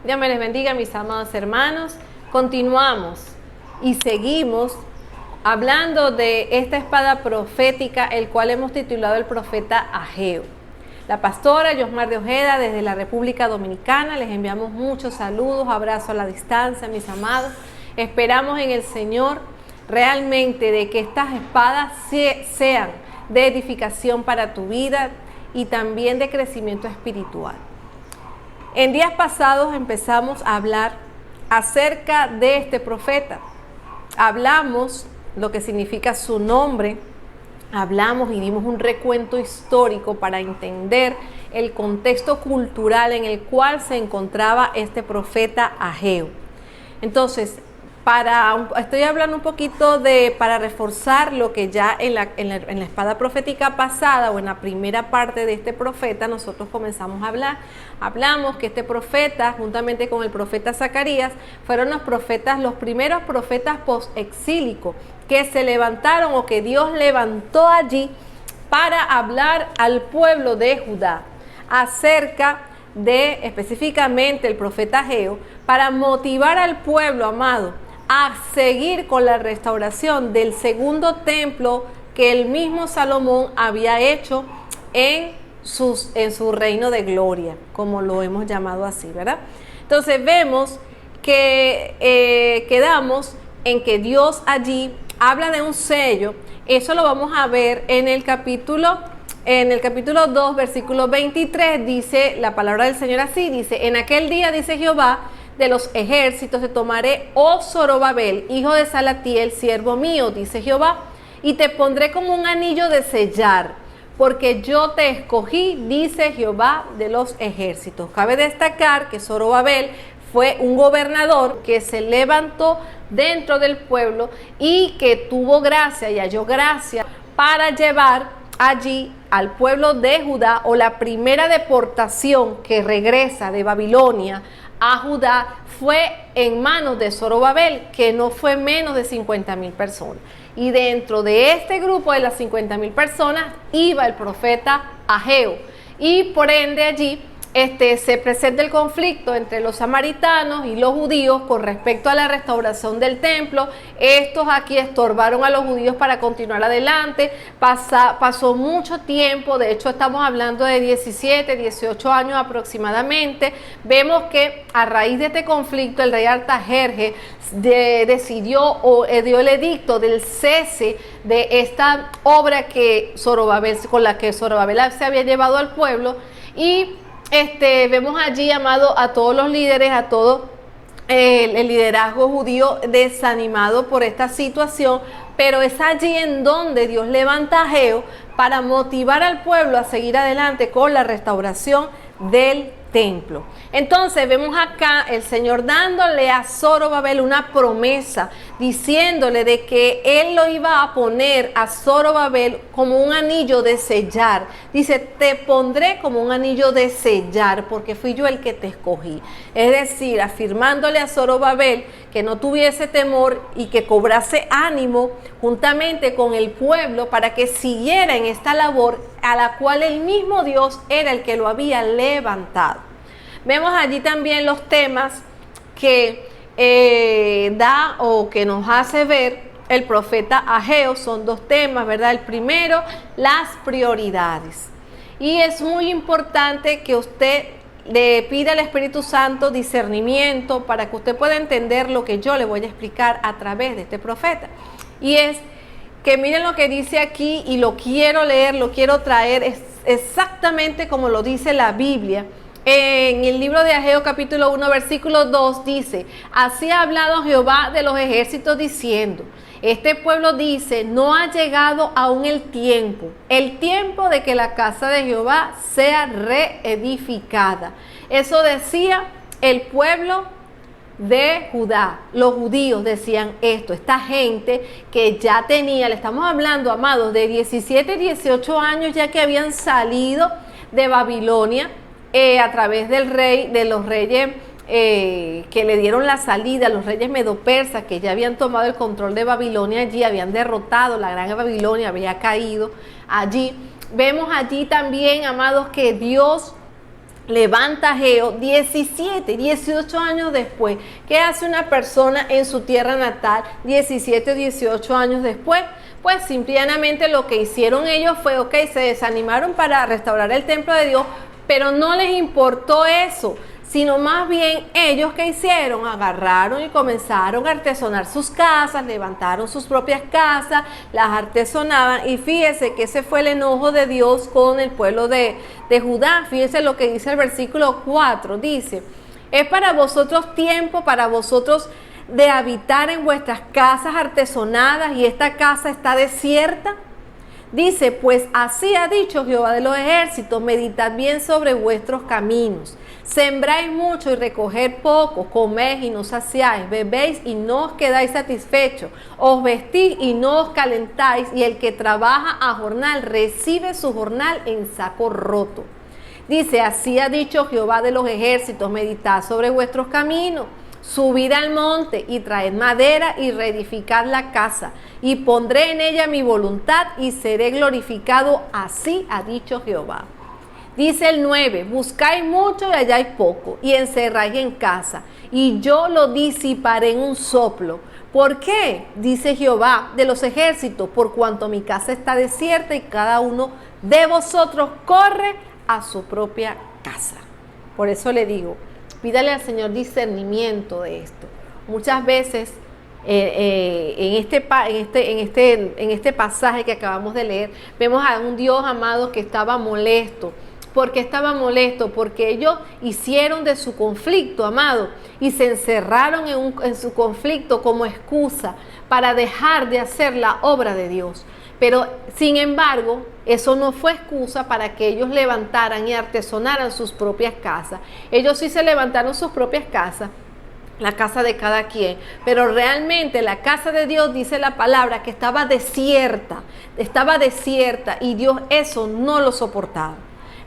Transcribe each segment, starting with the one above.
Dios me les bendiga, mis amados hermanos. Continuamos y seguimos hablando de esta espada profética, el cual hemos titulado el profeta Ageo. La pastora Yosmar de Ojeda desde la República Dominicana, les enviamos muchos saludos, abrazos a la distancia, mis amados. Esperamos en el Señor realmente de que estas espadas sean de edificación para tu vida y también de crecimiento espiritual. En días pasados empezamos a hablar acerca de este profeta. Hablamos lo que significa su nombre, hablamos y dimos un recuento histórico para entender el contexto cultural en el cual se encontraba este profeta Ageo. Entonces, estoy hablando un poquito para reforzar lo que ya en la espada profética pasada o en la primera parte de este profeta nosotros comenzamos a hablar. Hablamos que este profeta, juntamente con el profeta Zacarías, fueron los primeros profetas post-exílicos que se levantaron o que Dios levantó allí para hablar al pueblo de Judá acerca de específicamente el profeta Ageo, para motivar al pueblo, amado, a seguir con la restauración del segundo templo que el mismo Salomón había hecho en su reino de gloria, como lo hemos llamado así, ¿verdad? Entonces vemos que quedamos en que Dios allí habla de un sello. Eso lo vamos a ver en el capítulo 2, versículo 23, dice la palabra del Señor así, dice: en aquel día, dice Jehová de los ejércitos, te tomaré, oh Zorobabel, hijo de Salatiel, siervo mío, dice Jehová, y te pondré como un anillo de sellar, porque yo te escogí, dice Jehová de los ejércitos. Cabe destacar que Zorobabel fue un gobernador que se levantó dentro del pueblo y que tuvo gracia y halló gracia para llevar allí al pueblo de Judá, o la primera deportación que regresa de Babilonia a Judá fue en manos de Zorobabel, que no fue menos de 50,000 personas. Y dentro de este grupo de las 50,000 personas iba el profeta Ageo. Y por ende allí se presenta el conflicto entre los samaritanos y los judíos con respecto a la restauración del templo. Estos aquí estorbaron a los judíos para continuar adelante. Pasó mucho tiempo, de hecho estamos hablando de 17, 18 años aproximadamente. Vemos que a raíz de este conflicto el rey Artajerjes decidió o dio el edicto del cese de esta obra con la que Zorobabel se había llevado al pueblo. Y vemos allí, amado, a todos los líderes, a todo el liderazgo judío desanimado por esta situación, pero es allí en donde Dios levanta a Ageo para motivar al pueblo a seguir adelante con la restauración del templo. Entonces vemos acá el Señor dándole a Zorobabel una promesa, diciéndole de que Él lo iba a poner a Zorobabel como un anillo de sellar. Dice: te pondré como un anillo de sellar, porque fui yo el que te escogí. Es decir, afirmándole a Zorobabel que no tuviese temor y que cobrase ánimo juntamente con el pueblo para que siguiera en esta labor a la cual el mismo Dios era el que lo había levantado. Vemos allí también los temas que da o que nos hace ver el profeta Ageo. Son dos temas, ¿verdad? El primero, las prioridades. Y es muy importante que usted le pida al Espíritu Santo discernimiento para que usted pueda entender lo que yo le voy a explicar a través de este profeta. Y es que miren lo que dice aquí, y lo quiero leer, lo quiero traer, es exactamente como lo dice la Biblia. En el libro de Ageo capítulo 1 versículo 2 dice: así ha hablado Jehová de los ejércitos diciendo, este pueblo dice, no ha llegado aún el tiempo de que la casa de Jehová sea reedificada. Eso decía el pueblo de Judá. Los judíos decían esto, esta gente que ya tenía, le estamos hablando, amados, de 17, 18 años ya que habían salido de Babilonia, a través de los reyes que le dieron la salida, los reyes medopersas que ya habían tomado el control de Babilonia allí, habían derrotado, la gran Babilonia había caído allí. Vemos allí también, amados, que Dios levanta Ageo 18 años después. ¿Qué hace una persona en su tierra natal 17 o 18 años después? Pues simplemente lo que hicieron ellos fue, se desanimaron para restaurar el templo de Dios, pero no les importó eso, sino más bien ellos, ¿qué hicieron? Agarraron y comenzaron a artesonar sus casas, levantaron sus propias casas, las artesonaban, y fíjese que ese fue el enojo de Dios con el pueblo de Judá. Fíjese lo que dice el versículo 4, dice: es para vosotros tiempo, para vosotros de habitar en vuestras casas artesonadas, y esta casa está desierta. Dice: pues así ha dicho Jehová de los ejércitos, meditad bien sobre vuestros caminos. Sembráis mucho y recoged poco, coméis y no saciáis, bebéis y no os quedáis satisfechos, os vestís y no os calentáis, y el que trabaja a jornal recibe su jornal en saco roto. Dice: así ha dicho Jehová de los ejércitos, meditad sobre vuestros caminos. Subid al monte y traed madera y reedificad la casa, y pondré en ella mi voluntad y seré glorificado, así ha dicho Jehová. Dice el 9: buscáis mucho y halláis poco, y encerráis en casa, y yo lo disiparé en un soplo. ¿Por qué? Dice Jehová de los ejércitos: por cuanto mi casa está desierta y cada uno de vosotros corre a su propia casa. Por eso le digo, pídale al Señor discernimiento de esto. Muchas veces en este pasaje que acabamos de leer, vemos a un Dios amado que estaba molesto. ¿Por qué estaba molesto? Porque ellos hicieron de su conflicto, amado, y se encerraron en su conflicto como excusa para dejar de hacer la obra de Dios. Pero, sin embargo, eso no fue excusa para que ellos levantaran y artesonaran sus propias casas. Ellos sí se levantaron sus propias casas, la casa de cada quien, pero realmente la casa de Dios, dice la palabra, que estaba desierta, y Dios eso no lo soportaba.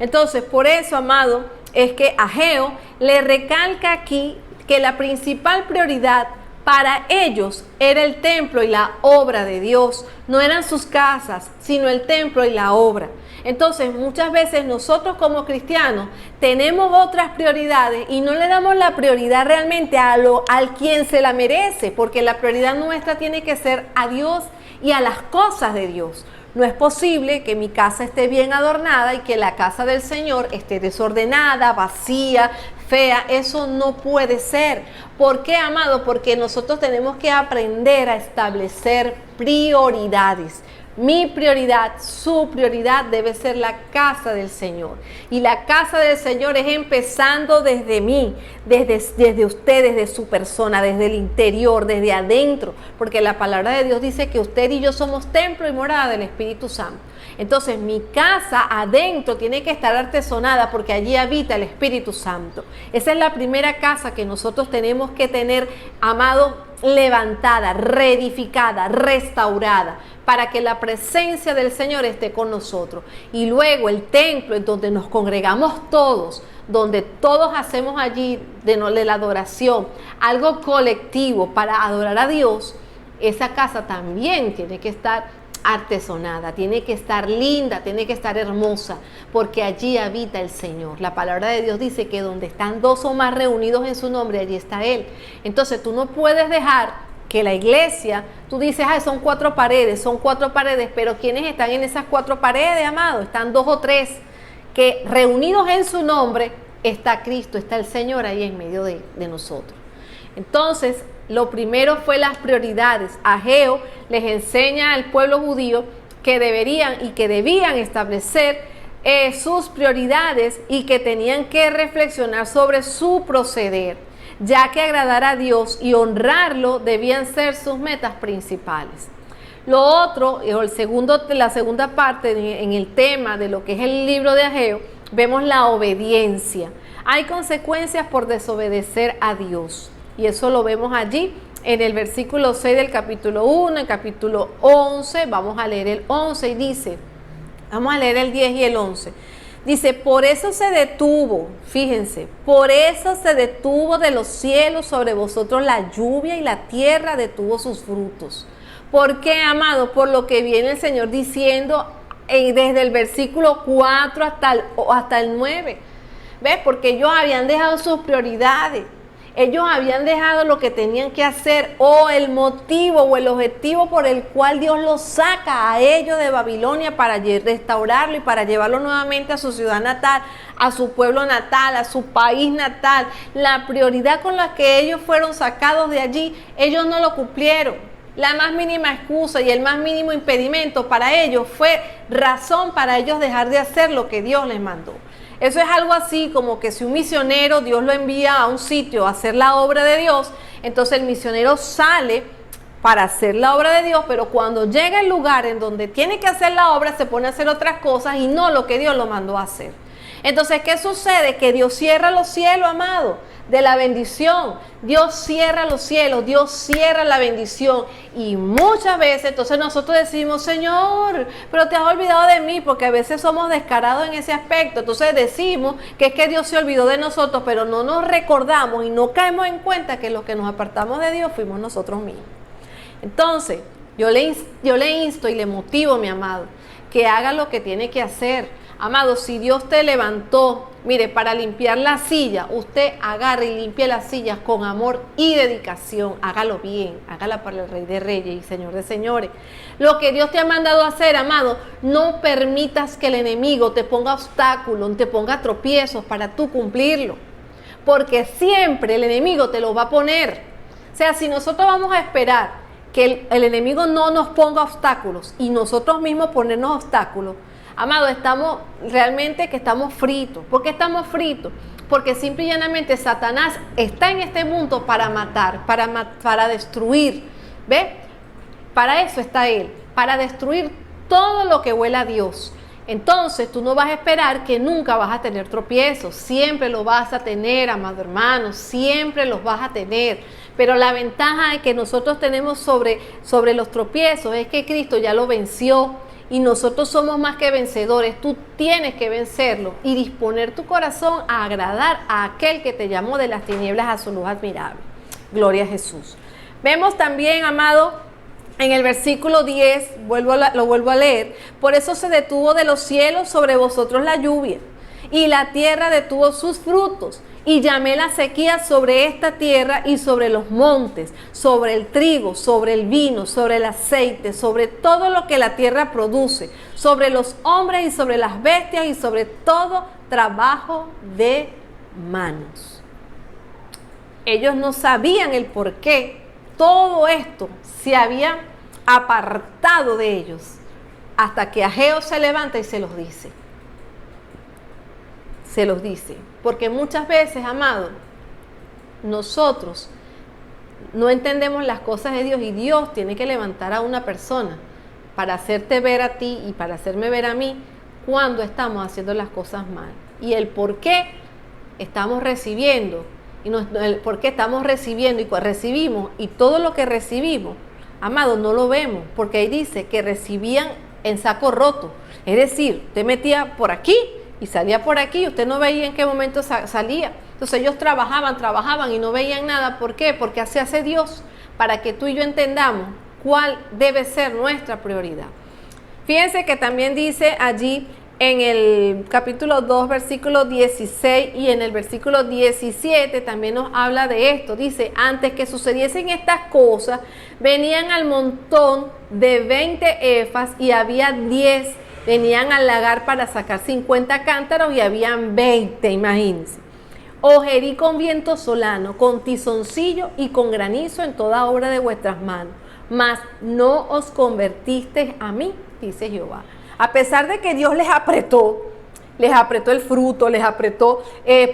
Entonces, por eso, amado, es que Ageo le recalca aquí que la principal prioridad para ellos era el templo y la obra de Dios. No eran sus casas, sino el templo y la obra. Entonces, muchas veces nosotros como cristianos tenemos otras prioridades y no le damos la prioridad realmente al quien se la merece, porque la prioridad nuestra tiene que ser a Dios y a las cosas de Dios. No es posible que mi casa esté bien adornada y que la casa del Señor esté desordenada, vacía, fea. Eso no puede ser. ¿Por qué, amado? Porque nosotros tenemos que aprender a establecer prioridades. Mi prioridad, su prioridad debe ser la casa del Señor. Y la casa del Señor es empezando desde mí, desde usted, desde su persona, desde el interior, desde adentro. Porque la palabra de Dios dice que usted y yo somos templo y morada del Espíritu Santo. Entonces mi casa adentro tiene que estar artesonada porque allí habita el Espíritu Santo. Esa es la primera casa que nosotros tenemos que tener, amado, levantada, reedificada, restaurada, para que la presencia del Señor esté con nosotros. Y luego el templo, en donde nos congregamos todos, donde todos hacemos allí de la adoración, algo colectivo para adorar a Dios, esa casa también tiene que estar artesonada, tiene que estar linda, tiene que estar hermosa, porque allí habita el Señor. La palabra de Dios dice que donde están dos o más reunidos en su nombre, allí está Él. Entonces tú no puedes dejar que la iglesia, tú dices, son cuatro paredes, pero ¿quiénes están en esas cuatro paredes, amado? Están dos o tres, que reunidos en su nombre está Cristo, está el Señor ahí en medio de nosotros. Entonces, lo primero fue las prioridades. Ageo les enseña al pueblo judío que debían establecer sus prioridades y que tenían que reflexionar sobre su proceder, ya que agradar a Dios y honrarlo debían ser sus metas principales. Lo otro, la segunda parte en el tema de lo que es el libro de Ageo, vemos la obediencia. Hay consecuencias por desobedecer a Dios. Y eso lo vemos allí en el versículo 6 del capítulo 1, el capítulo 11, vamos a leer el 11 y dice, vamos a leer el 10 y el 11. Dice, por eso se detuvo, fíjense, por eso se detuvo de los cielos sobre vosotros la lluvia y la tierra detuvo sus frutos. ¿Por qué, amado? Por lo que viene el Señor diciendo desde el versículo 4 hasta el 9. ¿Ves? Porque ellos habían dejado sus prioridades. Ellos habían dejado lo que tenían que hacer o el motivo o el objetivo por el cual Dios los saca a ellos de Babilonia para restaurarlo y para llevarlo nuevamente a su ciudad natal, a su pueblo natal, a su país natal. La prioridad con la que ellos fueron sacados de allí, ellos no lo cumplieron. La más mínima excusa y el más mínimo impedimento para ellos fue razón para ellos dejar de hacer lo que Dios les mandó. Eso es algo así como que si un misionero, Dios lo envía a un sitio a hacer la obra de Dios, entonces el misionero sale para hacer la obra de Dios, pero cuando llega al lugar en donde tiene que hacer la obra, se pone a hacer otras cosas y no lo que Dios lo mandó a hacer. Entonces, ¿qué sucede? Que Dios cierra los cielos, amado, de la bendición. Dios cierra los cielos, Dios cierra la bendición. Y muchas veces, entonces nosotros decimos, Señor, pero te has olvidado de mí, porque a veces somos descarados en ese aspecto. Entonces decimos que es que Dios se olvidó de nosotros, pero no nos recordamos y no caemos en cuenta que los que nos apartamos de Dios fuimos nosotros mismos. Entonces, yo le insto y le motivo, mi amado, que haga lo que tiene que hacer. Amado, si Dios te levantó, mire, para limpiar la silla, usted agarre y limpie las sillas con amor y dedicación. Hágalo bien, hágala para el Rey de Reyes y Señor de Señores. Lo que Dios te ha mandado a hacer, amado, no permitas que el enemigo te ponga obstáculos, te ponga tropiezos para tú cumplirlo. Porque siempre el enemigo te lo va a poner. O sea, si nosotros vamos a esperar que el enemigo no nos ponga obstáculos y nosotros mismos ponernos obstáculos, amado, estamos fritos. ¿Por qué estamos fritos? Porque simple y llanamente Satanás está en este mundo para matar, para destruir. ¿Ve? Para eso está él, para destruir todo lo que huela a Dios. Entonces tú no vas a esperar que nunca vas a tener tropiezos, siempre lo vas a tener, amado hermano, siempre los vas a tener. Pero la ventaja que nosotros tenemos sobre los tropiezos es que Cristo ya lo venció. Y nosotros somos más que vencedores. Tú tienes que vencerlo y disponer tu corazón a agradar a aquel que te llamó de las tinieblas a su luz admirable. Gloria a Jesús. Vemos también, amado, en el versículo 10, lo vuelvo a leer. Por eso se detuvo de los cielos sobre vosotros la lluvia, y la tierra detuvo sus frutos. Y llamé la sequía sobre esta tierra y sobre los montes, sobre el trigo, sobre el vino, sobre el aceite, sobre todo lo que la tierra produce, sobre los hombres y sobre las bestias y sobre todo trabajo de manos. Ellos no sabían el por qué todo esto se había apartado de ellos, hasta que Ageo se levanta y se los dice. Se los dice, porque muchas veces, amado, nosotros no entendemos las cosas de Dios y Dios tiene que levantar a una persona para hacerte ver a ti y para hacerme ver a mí cuando estamos haciendo las cosas mal. Y el por qué estamos recibiendo, el por qué estamos recibiendo y recibimos, y todo lo que recibimos, amado, no lo vemos, porque ahí dice que recibían en saco roto. Es decir, te metía por aquí y salía por aquí, usted no veía en qué momento salía. Entonces ellos trabajaban y no veían nada. ¿Por qué? Porque así hace Dios, para que tú y yo entendamos cuál debe ser nuestra prioridad. Fíjense que también dice allí en el capítulo 2, versículo 16 y en el versículo 17 también nos habla de esto. Dice, antes que sucediesen estas cosas, venían al montón de 20 efas y había 10. Venían al lagar para sacar 50 cántaros y habían 20, imagínense. Ojerí con viento solano, con tizoncillo y con granizo en toda obra de vuestras manos. Mas no os convertisteis a mí, dice Jehová. A pesar de que Dios les apretó el fruto, les apretó,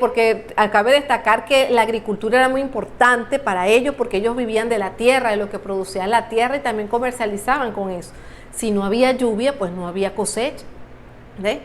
porque cabe destacar que la agricultura era muy importante para ellos, porque ellos vivían de la tierra, de lo que producía la tierra, y también comercializaban con eso. Si no había lluvia, pues no había cosecha. ¿Ve?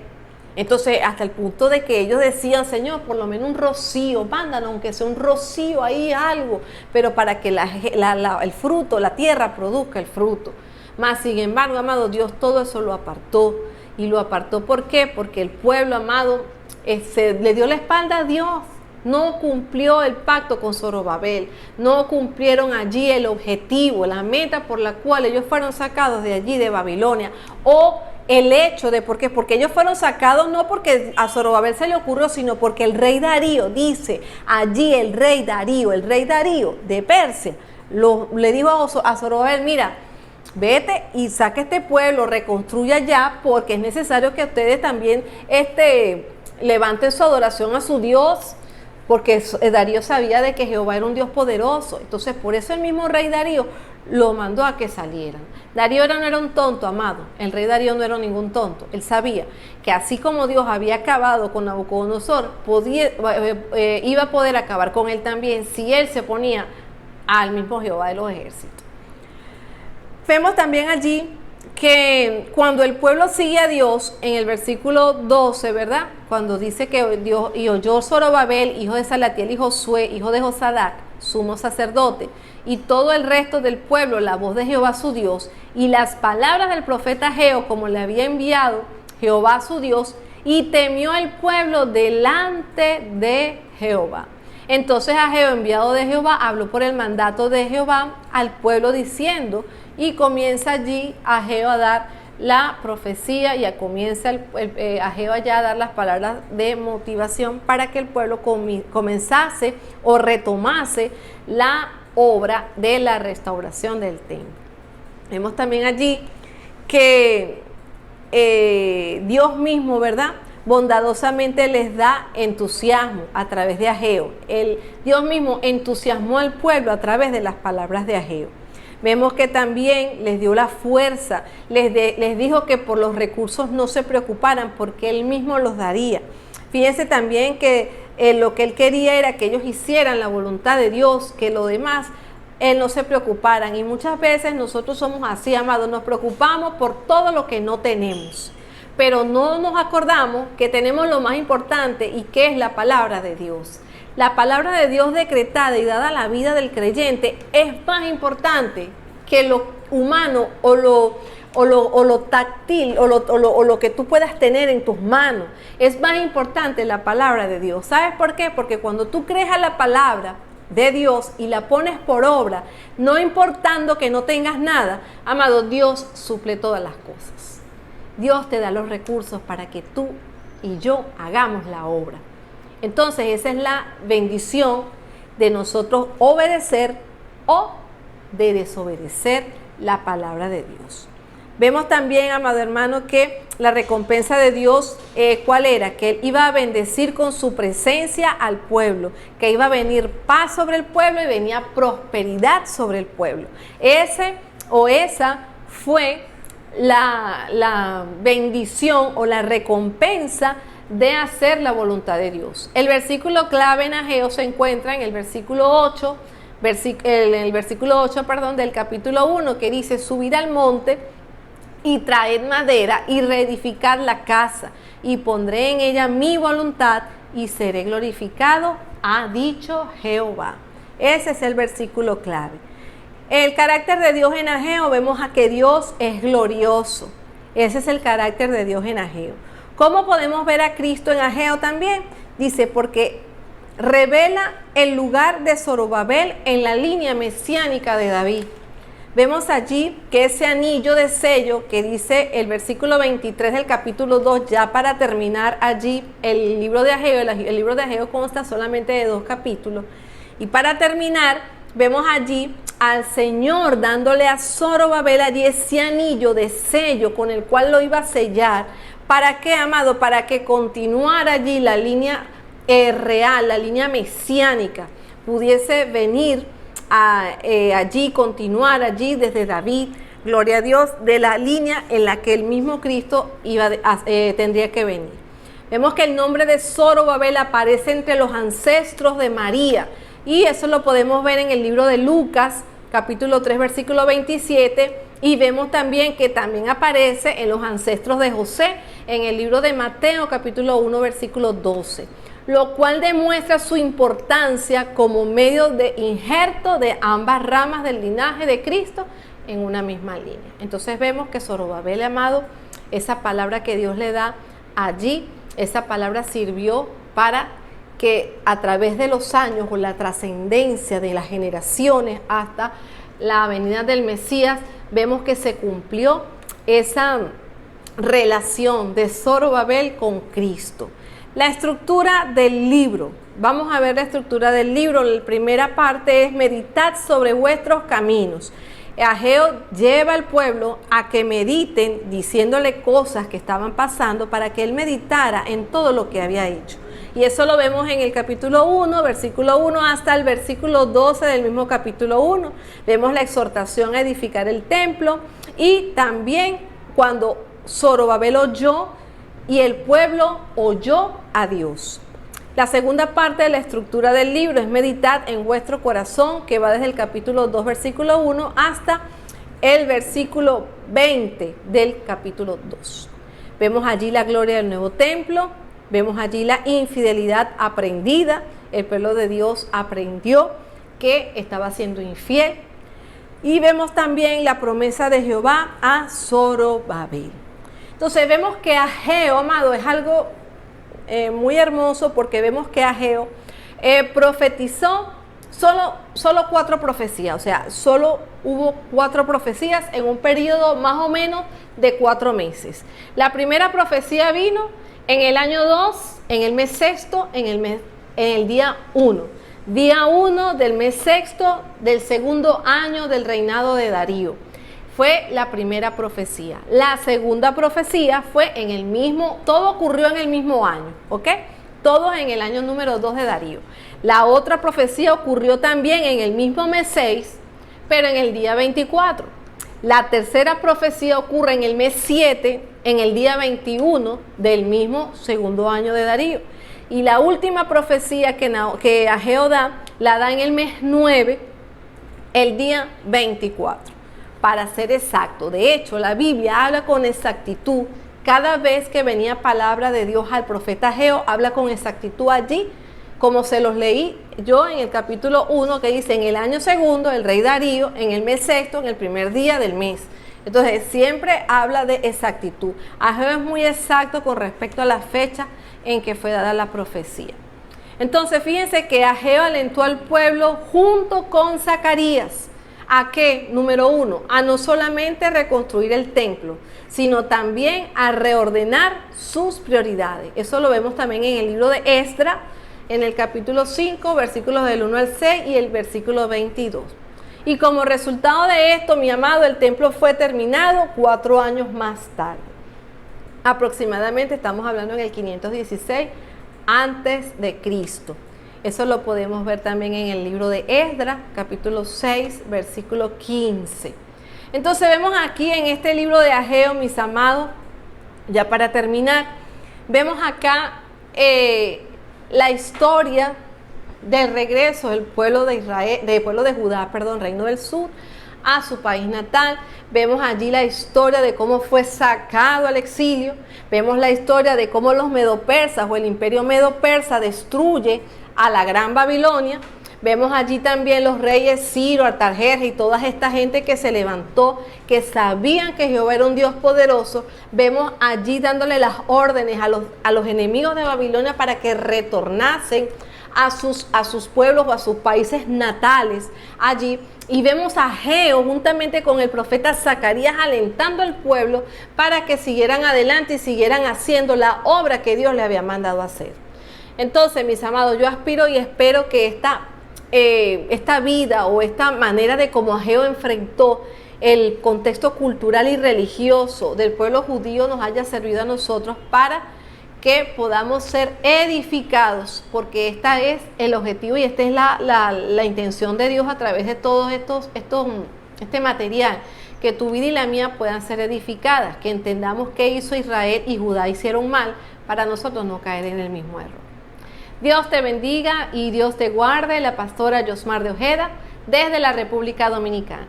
Entonces, hasta el punto de que ellos decían, Señor, por lo menos un rocío, mándanos, aunque sea un rocío ahí, algo, pero para que el fruto, la tierra produzca el fruto. Mas, sin embargo, amado, Dios todo eso lo apartó. Y lo apartó, ¿por qué? Porque el pueblo, amado, le dio la espalda a Dios. No cumplió el pacto con Zorobabel, no cumplieron allí el objetivo, la meta por la cual ellos fueron sacados de allí de Babilonia, o el hecho de por qué, porque ellos fueron sacados no porque a Zorobabel se le ocurrió, sino porque el rey Darío, dice allí el rey Darío de Persia, le dijo a Zorobabel, mira, vete y saque este pueblo, reconstruya ya, porque es necesario que ustedes también levanten su adoración a su Dios, porque Darío sabía de que Jehová era un Dios poderoso. Entonces por eso el mismo rey Darío lo mandó a que salieran. Darío no era un tonto, amado. El rey Darío no era ningún tonto. Él sabía que así como Dios había acabado con Nabucodonosor, iba a poder acabar con él también si él se ponía al mismo Jehová de los ejércitos. Vemos también allí que cuando el pueblo sigue a Dios, en el versículo 12, ¿verdad? Cuando dice que Dios, y oyó Zorobabel, hijo de Salatiel, y Josué, hijo de Josadac, sumo sacerdote, y todo el resto del pueblo, la voz de Jehová su Dios, y las palabras del profeta Ageo, como le había enviado Jehová su Dios, y temió el pueblo delante de Jehová. Entonces Ageo, enviado de Jehová, habló por el mandato de Jehová al pueblo diciendo, y comienza allí Ageo a dar la profecía y comienza Ageo allá a dar las palabras de motivación para que el pueblo comenzase o retomase la obra de la restauración del templo. Vemos también allí que Dios mismo, ¿verdad?, bondadosamente les da entusiasmo a través de Ageo. Dios mismo entusiasmó al pueblo a través de las palabras de Ageo. Vemos que también les dio la fuerza, les dijo que por los recursos no se preocuparan porque Él mismo los daría. Fíjense también que lo que Él quería era que ellos hicieran la voluntad de Dios, que lo demás Él no se preocuparan. Y muchas veces nosotros somos así, amados, nos preocupamos por todo lo que no tenemos, pero no nos acordamos que tenemos lo más importante y que es la palabra de Dios. La palabra de Dios decretada y dada a la vida del creyente es más importante que lo humano o lo táctil o lo que tú puedas tener en tus manos. Es más importante la palabra de Dios. ¿Sabes por qué? Porque cuando tú crees a la palabra de Dios y la pones por obra, no importando que no tengas nada, amado, Dios suple todas las cosas. Dios te da los recursos para que tú y yo hagamos la obra. Entonces esa es la bendición de nosotros obedecer o de desobedecer la palabra de Dios. Vemos también, amado hermano, que la recompensa de Dios, ¿cuál era? Que Él iba a bendecir con su presencia al pueblo, que iba a venir paz sobre el pueblo y venía prosperidad sobre el pueblo. Esa fue la bendición o la recompensa de hacer la voluntad de Dios. El versículo clave en Ageo se encuentra en el versículo 8, del capítulo 1, que dice: subid al monte y traed madera y reedificad la casa, y pondré en ella mi voluntad y seré glorificado, ha dicho Jehová. Ese es el versículo clave. El carácter de Dios en Ageo, vemos a que Dios es glorioso. Ese es el carácter de Dios en Ageo. ¿Cómo podemos ver a Cristo en Ageo también? Dice, porque revela el lugar de Zorobabel en la línea mesiánica de David. Vemos allí que ese anillo de sello que dice el versículo 23 del capítulo 2, ya para terminar allí el libro de Ageo, el libro de Ageo consta solamente de 2 capítulos, y para terminar vemos allí al Señor dándole a Zorobabel allí ese anillo de sello con el cual lo iba a sellar. ¿Para qué, amado? Para que continuara allí la línea real, la línea mesiánica, pudiese venir allí, continuar allí desde David, gloria a Dios, de la línea en la que el mismo Cristo tendría que venir. Vemos que el nombre de Zorobabel aparece entre los ancestros de María, y eso lo podemos ver en el libro de Lucas, capítulo 3, versículo 27, y vemos también que también aparece en los ancestros de José, en el libro de Mateo, capítulo 1, versículo 12, lo cual demuestra su importancia como medio de injerto de ambas ramas del linaje de Cristo en una misma línea. Entonces vemos que Zorobabel, amado, esa palabra que Dios le da allí, esa palabra sirvió para que a través de los años, o la trascendencia de las generaciones hasta la venida del Mesías, vemos que se cumplió esa relación de Zorobabel con Cristo. La estructura del libro. Vamos a ver la estructura del libro. La primera parte es meditad sobre vuestros caminos. Ageo lleva al pueblo a que mediten, diciéndole cosas que estaban pasando para que él meditara en todo lo que había hecho. Y eso lo vemos en el capítulo 1, versículo 1 hasta el versículo 12 del mismo capítulo 1. Vemos la exhortación a edificar el templo y también cuando Zorobabel oyó y el pueblo oyó a Dios. La segunda parte de la estructura del libro es meditad en vuestro corazón, que va desde el capítulo 2, versículo 1 hasta el versículo 20 del capítulo 2. Vemos allí la gloria del nuevo templo, vemos allí la infidelidad aprendida. El pueblo de Dios aprendió que estaba siendo infiel. Y vemos también la promesa de Jehová a Zorobabel. Entonces vemos que Ageo, amado, es algo muy hermoso porque vemos que Ageo profetizó solo 4 profecías, o sea, solo hubo 4 profecías en un periodo más o menos de 4 meses. La primera profecía vino en el año 2, en el mes sexto, en el día 1. Día 1 del mes sexto del segundo año del reinado de Darío. Fue la primera profecía. La segunda profecía fue en el mismo, todo ocurrió en el mismo año, ¿ok? Todo en el año número 2 de Darío. La otra profecía ocurrió también en el mismo mes 6, pero en el día 24. La tercera profecía ocurre en el mes 7, en el día 21 del mismo segundo año de Darío. Y la última profecía que Ageo la da en el mes 9, el día 24. Para ser exacto. De hecho, la Biblia habla con exactitud. Cada vez que venía palabra de Dios al profeta Ageo, habla con exactitud allí, como se los leí yo en el capítulo 1, que dice: en el año segundo, el rey Darío, en el mes sexto, en el primer día del mes. Entonces, siempre habla de exactitud. Ageo es muy exacto con respecto a la fecha en que fue dada la profecía. Entonces, fíjense que Ageo alentó al pueblo junto con Zacarías. ¿A qué? Número 1, a no solamente reconstruir el templo, sino también a reordenar sus prioridades. Eso lo vemos también en el libro de Esdras, en el capítulo 5, versículos del 1 al 6 y el versículo 22. Y como resultado de esto, mi amado, el templo fue terminado 4 años más tarde. Aproximadamente estamos hablando en el 516 antes de Cristo. Eso lo podemos ver también en el libro de Esdras, capítulo 6, versículo 15. Entonces vemos aquí en este libro de Ageo, mis amados, ya para terminar, vemos acá la historia del regreso del pueblo de Israel, del pueblo de Judá, reino del sur, a su país natal. Vemos allí la historia de cómo fue sacado al exilio. Vemos la historia de cómo los medopersas o el imperio medo-persa destruye a la gran Babilonia. Vemos allí también los reyes Ciro, Artajerjes y toda esta gente que se levantó, que sabían que Jehová era un Dios poderoso. Vemos allí dándole las órdenes a los enemigos de Babilonia para que retornasen a sus pueblos o a sus países natales allí. Y vemos a Ageo juntamente con el profeta Zacarías alentando al pueblo para que siguieran adelante y siguieran haciendo la obra que Dios le había mandado hacer. Entonces, mis amados, yo aspiro y espero que esta vida o esta manera de cómo Ageo enfrentó el contexto cultural y religioso del pueblo judío nos haya servido a nosotros para que podamos ser edificados, porque este es el objetivo y esta es la intención de Dios a través de todos este material, que tu vida y la mía puedan ser edificadas, que entendamos qué hizo Israel y Judá hicieron mal para nosotros no caer en el mismo error. Dios te bendiga y Dios te guarde. La pastora Yosmar de Ojeda desde la República Dominicana.